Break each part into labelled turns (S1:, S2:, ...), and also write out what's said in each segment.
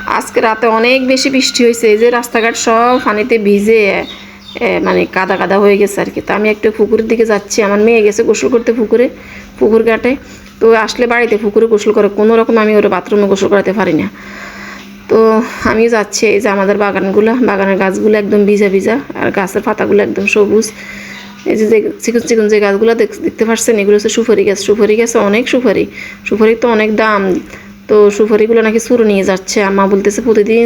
S1: আজকে রাতে অনেক বেশি বৃষ্টি হয়েছে, এই যে রাস্তাঘাট সব পানিতে ভিজে মানে কাদা কাদা হয়ে গেছে আর কি। তো আমি একটু পুকুরের দিকে যাচ্ছি, আমার মেয়ে গেছে গোসল করতে পুকুর ঘাটে। তো আসলে বাড়িতে পুকুরে গোসল করে কোনো রকম আমি ওরা বাথরুমে গোসল করাতে পারি না। তো আমি যাচ্ছি, এই যে আমাদের বাগানের গাছগুলো একদম ভিজা ভিজা, আর গাছের পাতাগুলো একদম সবুজ। এই যে চিকন চিকন যে গাছগুলো দেখতে পাচ্ছেন, এগুলো হচ্ছে সুপারি গাছ অনেক সুপারি তো অনেক দাম। তো সুপারিগুলো নাকি চোরে নিয়ে যাচ্ছে, আম্মা বলতেছে প্রতিদিন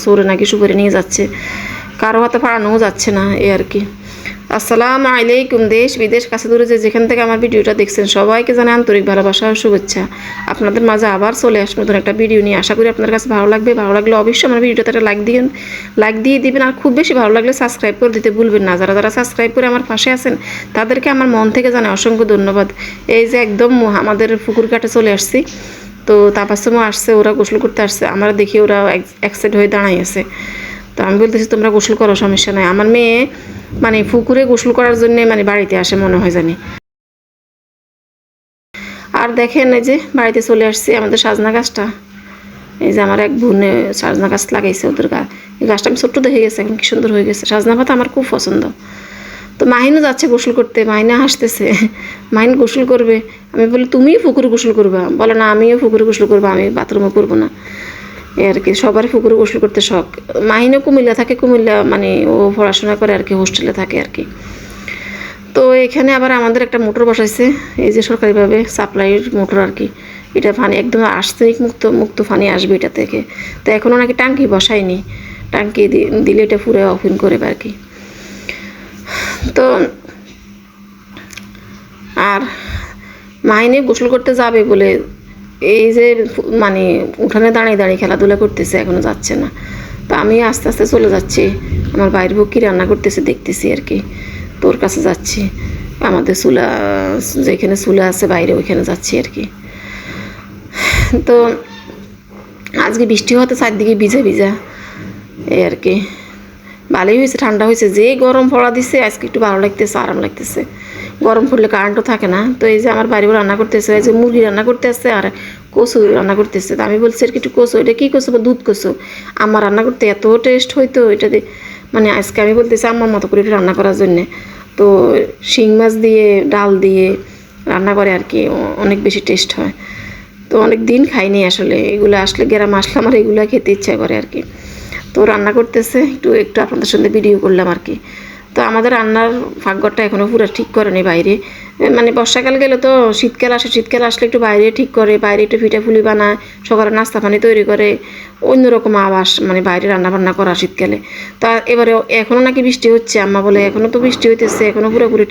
S1: চোরে নাকি সুপারি নিয়ে যাচ্ছে, কারো হাতে পাড়ানোও যাচ্ছে না, এই আর কি। আসসালামু আলাইকুম। দেশ বিদেশ কাছে দূরে যেখান থেকে আমার ভিডিওটা দেখছেন সবাইকে জানাই আন্তরিক ভালোবাসা ও শুভেচ্ছা। আপনাদের মাঝে আবার চলে আসবো নতুন একটা ভিডিও নিয়ে। আশা করি আপনার কাছে ভালো লাগবে। ভালো লাগলে অবশ্যই আমার ভিডিওতে একটা লাইক দিয়ে দিবেন, আর খুব বেশি ভালো লাগলে সাবস্ক্রাইব করে দিতে ভুলবেন না। যারা সাবস্ক্রাইব করে আমার পাশে আছেন তাদেরকে আমার মন থেকে জানাই অসংখ্য ধন্যবাদ। এই যে একদম আমাদের পুকুর ঘাটে চলে আসছি। তো তাপাসমও আসছে, ওরা গোসল করতে আসছে, আমরা দেখি ওরা এক সাইড হয়ে দাঁড়াই আছে। তো আমি বলতেছি তোমরা গোসল করো, সমস্যা নাই। আমার মেয়ে মানে পুকুরে গোসল করার জন্য মানে বাড়িতে আসে মনে হয় জানি। আর দেখেন এই যে বাড়িতে চলে আসছি, আমাদের সাজনা গাছটা, এই যে আমার এক বোনে সাজনা গাছ লাগাইছে ওদের এই গাছটা আমি ছোট্ট দেখে গেছে, এখন কি সুন্দর হয়ে গেছে। সাজনা পাতা আমার খুব পছন্দ। তো মাহিনও যাচ্ছে গোসল করতে, মাহিনা হাসতেছে, মাহিন গোসল করবে। আমি বলি তুমিও পুকুরে গোসল করবা, বলে না আমিও পুকুরে গোসল করবো, আমি বাথরুমে করবো না। এই আর কি, সবারই পুকুরে গোসল করতে শখ। মাহিনও কুমিল্লা থাকে, কুমিল্লা মানে ও পড়াশোনা করে আর কি, হোস্টেলে থাকে আর কি। তো এখানে আবার আমাদের একটা মোটর বসাইছে, এই যে সরকারিভাবে সাপ্লাইয়ের মোটর আর কি। এটা পানি একদম আর্সেনিক মুক্ত পানি আসবে এটা থেকে। তো এখনও নাকি টাঙ্কি বসায়নি, টাঙ্কি দিলে এটা পুরো ওপেন করে আর কি। তো আর মাহিনী গোসল করতে যাবে বলে এই যে মানে উঠানে দাঁড়িয়ে দাঁড়িয়ে খেলাধুলা করতেছে, এখনও যাচ্ছে না। তো আমি আস্তে আস্তে চলে যাচ্ছি, আমার বাইরের বউ কী রান্না করতেছে দেখতেছি আর কি। তোর কাছে যাচ্ছি, আমাদের চুলা যেখানে চুলা আছে বাইরে ওইখানে যাচ্ছি আর কি। তো আজকে বৃষ্টি হতে চারদিকে ভিজা ভিজা, এই আর কি। ভালোই হয়েছে, ঠান্ডা হয়েছে। যে গরম পড়া দিছে আজকে একটু ভালো লাগতেছে, আরাম লাগতেছে। গরম পড়লে কারেন্টও থাকে না। তো এই যে আমার বাড়িও রান্না করতেছে, এই যে মুরগি রান্না করতে আসছে আর কচু রান্না করতেছে। তো আমি বলছি আর কি একটু কচু, এটা কী কচু? দুধ কচু। আমার রান্না করতে এত টেস্ট হইতো এটা দিয়ে, মানে আজকে আমি বলতেছি আমার মতো করে রান্না করার জন্যে। তো শিং মাছ দিয়ে ডাল দিয়ে রান্না করে আর কি, অনেক বেশি টেস্ট হয়। তো অনেক দিন খাইনি আসলে, এগুলো আসলে গ্রামে আসলে আমার এগুলো খেতে ইচ্ছা করে আর কি। তো রান্না করতেছে, একটু আপনাদের সঙ্গে ভিডিও করলাম আর কি। তো আমাদের রান্নার ফাঁকঘরটা এখনও পুরো ঠিক করেনি বাইরে, মানে বর্ষাকাল গেলে তো শীতকাল আসলে একটু বাইরে ঠিক করে, বাইরে একটু পিঠাপুলি বানায়, সকালে নাস্তা পানি তৈরি করে, অন্যরকম আবাস মানে বাইরে রান্নাবান্না করা শীতকালে। তা এবারে এখনও নাকি বৃষ্টি হচ্ছে, আম্মা বলে এখনও তো বৃষ্টি হইতেছে, এখনও পুরোপুরি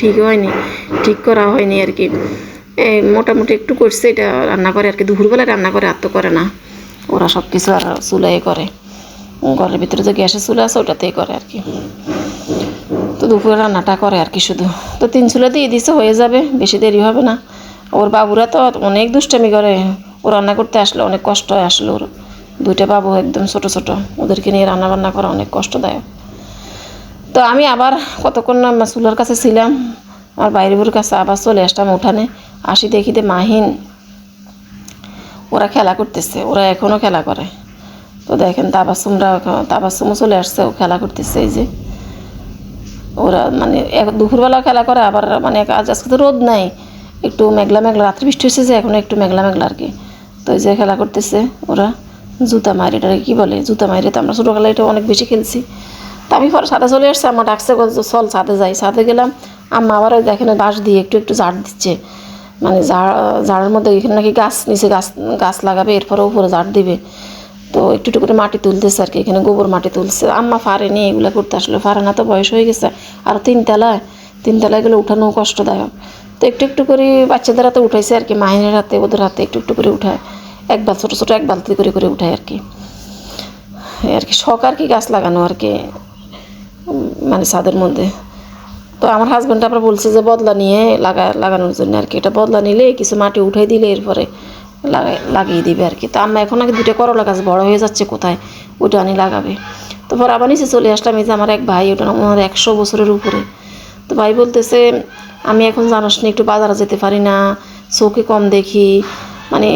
S1: ঠিক করা হয়নি আর কি। এই মোটামুটি একটু করছে, এটা রান্না করে আর কি। দুপুরবেলায় রান্না করে, আর তো করে না, ওরা সব কিছু আর চুলায় করে, ঘরের ভিতরে যে গ্যাসের চুলা আছে ওটাতেই করে আর কি। তো দুপুরে রান্নাটা করে আর কি শুধু। তো 3 চুলা দিয়ে দিছে, হয়ে যাবে, বেশি দেরি হবে না। ওর বাবুরা তো অনেক দুষ্টামি করে, ও রান্না করতে আসলে অনেক কষ্ট হয় আসলে। ওর 2টা বাবু একদম ছোটো ছোটো, ওদেরকে নিয়ে রান্না বান্না করা অনেক কষ্টদায়ক। তো আমি আবার কতক্ষণ না চুলার কাছে ছিলাম, আমার বাইরের কাছে আবার চলে আসলাম উঠানে। আসি দেখিতে মাহিন ওরা খেলা করতেছে, ওরা এখনও খেলা করে। তো দেখেন তাবাসুমও চলে আসছে, ও খেলা করতেছে। এই যে ওরা মানে দুপুরবেলা খেলা করে, আবার মানে আজকে তো রোদ নাই, একটু মেঘলা রাত্রে বৃষ্টি হয়েছে যে, এখন একটু মেঘলা আর কি। তো এই যে খেলা করতেছে ওরা জুতা মারি, এটাকে কী বলে, জুতা মারি। তো আমরা ছোটোবেলায় এটা অনেক বেশি খেলছি। তো আমি পরে ছাদে চলে আসছে, আমার ডাকছে চল ছাদে যাই। ছাদে গেলাম, আম্মা আবার ওই দেখেন বাঁশ দিয়ে একটু ঝাড় দিচ্ছে, মানে ঝাড়ের মধ্যে এখানে নাকি নিচে গাছ লাগাবে, এরপরে উপরে ঝাড় দিবে। তো একটু করে মাটি তুলতেছে আর কি, এখানে গোবর মাটি তুলছে। আম্মা পারেনি এগুলো করতে, আসলে পারে না, তো বয়স হয়ে গেছে। আর 3 তলায় গেলে উঠানো কষ্টদায়ক। তো একটু করে বাচ্চাদের হাতে উঠাইছে আর কি, মাহিনের হাতে ওদের হাতে একটু করে উঠায়, ছোটো এক বালতি করে উঠায় আর কি। শখ আর কি গাছ লাগানো আর কি, মানে ছাদের মধ্যে। তো আমার হাজব্যান্ড আবার বলছে যে বদলা নিয়ে লাগানোর জন্য আর কি। এটা বদলা নিলে কিছু মাটি উঠাই দিলে এরপরে লাগিয়ে দিবে আর কি। তো আম্মা এখন আগে 2টা করলা গাছ বড় হয়ে যাচ্ছে, কোথায় ওটা আনি লাগাবে। তো পরে আবার নিচে চলে আসলাম, এই যে আমার এক ভাই, ওটা আমার 100 বছরের উপরে। তো ভাই বলতেছে আমি এখন জানোস না একটু বাজারে যেতে পারি না, চোখে কম দেখি, মানে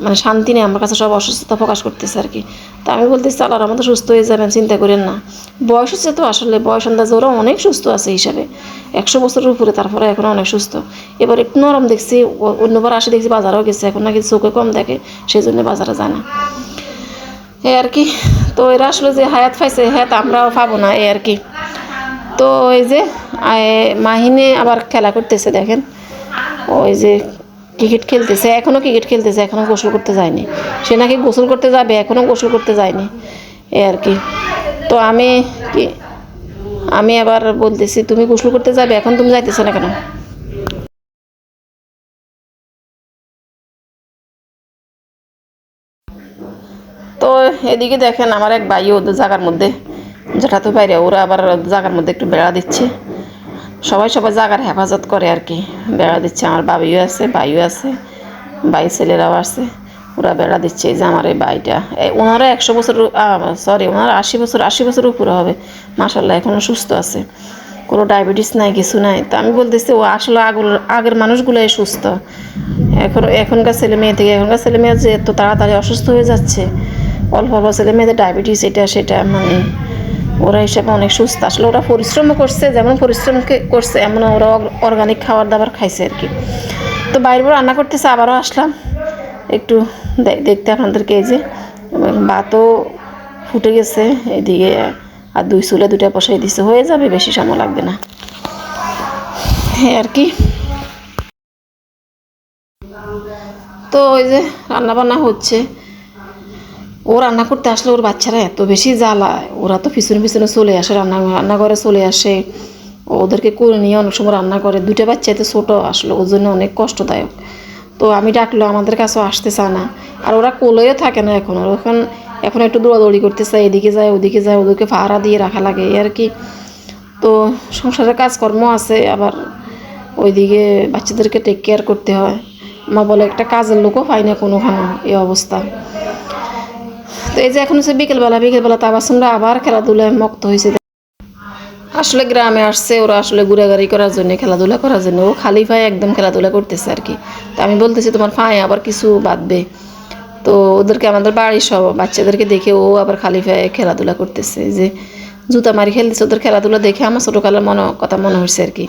S1: মানে শান্তি নেই আমার কাছে, সব অসুস্থতা প্রকাশ করতেছে আর কি। তা আমি বলতেছি আল্লাহর মতো সুস্থ হয়ে যাবেন, চিন্তা করেন না। বয়স হচ্ছে তো, আসলে বয়স আন্দাজে ওরা অনেক সুস্থ আছে হিসাবে, 100 বছরের উপরে, তারপরে এখন অনেক সুস্থ। এবার একটু নরম দেখছি, অন্যবার আসে দেখছি বাজারেও গেছে, এখন নাকি চোখে কম দেখে, সেই জন্য বাজারে যায় না এই আর কি। তো এরা আসলে যে হায়াত পাইছে, হায়াত আমরাও পাবো না এই আর কি। তো এই যে মাহিনে আবার খেলা করতেছে দেখেন, ওই যে ক্রিকেট খেলতেছে, এখনও ক্রিকেট খেলতেছে, এখনও গোসল করতে যায়নি। সে নাকি গোসল করতে যাবে, এখনও গোসল করতে যায়নি এই আর কি। তো আমি আবার বলতেছি তুমি গোসল করতে যাবে, এখন তুমি যাইতেছো না কেন? তো এদিকে দেখেন আমার এক ভাই ওদের জায়গার মধ্যে, যেটা তো বাইরে, ওরা আবার জায়গার মধ্যে একটু বেড়া দিচ্ছে। সবাই জায়গার হেফাজত করে আর কি, বেড়া দিচ্ছে। আমার বাবিও আছে, ভাইও আছে, ভাই ছেলেরাও আছে, ওরা বেড়া দিচ্ছে। এই যে আমার এই ভাইটা, ওনারা 100 বছর, সরি ওনারা 80 বছর উপরে হবে, মাশাল্লাহ এখনও সুস্থ আছে, কোনো ডায়াবেটিস নাই, কিছু নাই। তো আমি বলতেছি ও আসলে আগের মানুষগুলোই সুস্থ, এখনকার ছেলে মেয়ে থেকে, এখনকার ছেলে মেয়ে যে এত তাড়াতাড়ি অসুস্থ হয়ে যাচ্ছে, অল্প অল্প ছেলে মেয়েদের ডায়াবেটিস, এটা সেটা, মানে ওরা হিসাবে অনেক সুস্থ। আসলে ওরা পরিশ্রমও করছে, যেমন পরিশ্রম করছে এমন ওরা অর্গানিক খাবার দাবার খাইছে আর কি। তো বাইরে রান্না করতেছে, আবারও আসলাম একটু দেখতে আপনাদেরকে। এই যে ভাতও ফুটে গেছে এদিকে, আর 2 চুলে 2টা বসাই দিছে, হয়ে যাবে, বেশি সময় লাগবে না আর কি। তো ওই যে রান্না বান্না হচ্ছে, ও রান্না করতে আসলে ওর বাচ্চারা এত বেশি জ্বালায়, ওরা তো পিছনে পিছনে চলে আসে, রান্নাঘরে চলে আসে, ওদেরকে করে নিয়ে অনেক সময় রান্না করে। 2টা বাচ্চা এত ছোটো, আসলে ওর জন্য অনেক কষ্টদায়ক। তো আমি ডাকলো, আমাদের কাছেও আসতে চায় না, আর ওরা কোলেও থাকে না এখন, এখন একটু দৌড়াদৌড়ি করতে চায়, এদিকে যায় ওদিকে যায়, ওদেরকে পাহারা দিয়ে রাখা লাগে এই আর কি। তো সংসারের কাজকর্ম আছে, আবার ওইদিকে বাচ্চাদেরকে টেক কেয়ার করতে হয়। মা বলে একটা কাজের লোকও পাই না কোনোখানে, এই অবস্থা। তো এই যে এখন হচ্ছে বিকেলবেলা তাবাসুমরা আবার খেলাধুলায় মুক্ত হয়েছে। আসলে গ্রামে আসছে ওরা, আসলে ঘোরাঘুরি করার জন্য, খেলাধুলা করার জন্য, ও খালি পায়ে একদম খেলাধুলা করতেছে আর কি। তো আমি বলতেছি তোমার পায়ে আবার কিছু বাঁধবে। তো ওদেরকে, আমাদের বাড়ির সব বাচ্চাদেরকে দেখে ও আবার খালি পায়ে খেলাধুলা করতেছে, যে জুতা মারি খেলতেছে। ওদের খেলাধুলা দেখে আমার ছোটোকালের কথা মনে হচ্ছে আর কি,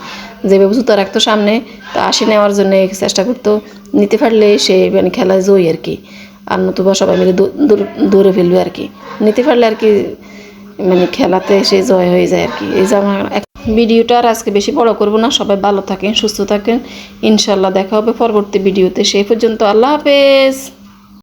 S1: যেভাবে জুতা রাখতো সামনে, তো আসি নেওয়ার জন্য চেষ্টা করতো, নিতে পারলে সে মানে খেলায় জয়ী আর কি, আর নতুবা সবাই মিলে দৌড়ে ফেলবে আর কি, নিতে পারলে আর কি, মানে খেলাতে সে জয় হয়ে যায় আর কি। এই যে আমার ভিডিওটা আর আজকে বেশি বড় করব না, সবাই ভালো থাকেন, সুস্থ থাকেন, ইনশাল্লাহ দেখা হবে পরবর্তী ভিডিওতে। সেই পর্যন্ত আল্লাহ হাফেজ।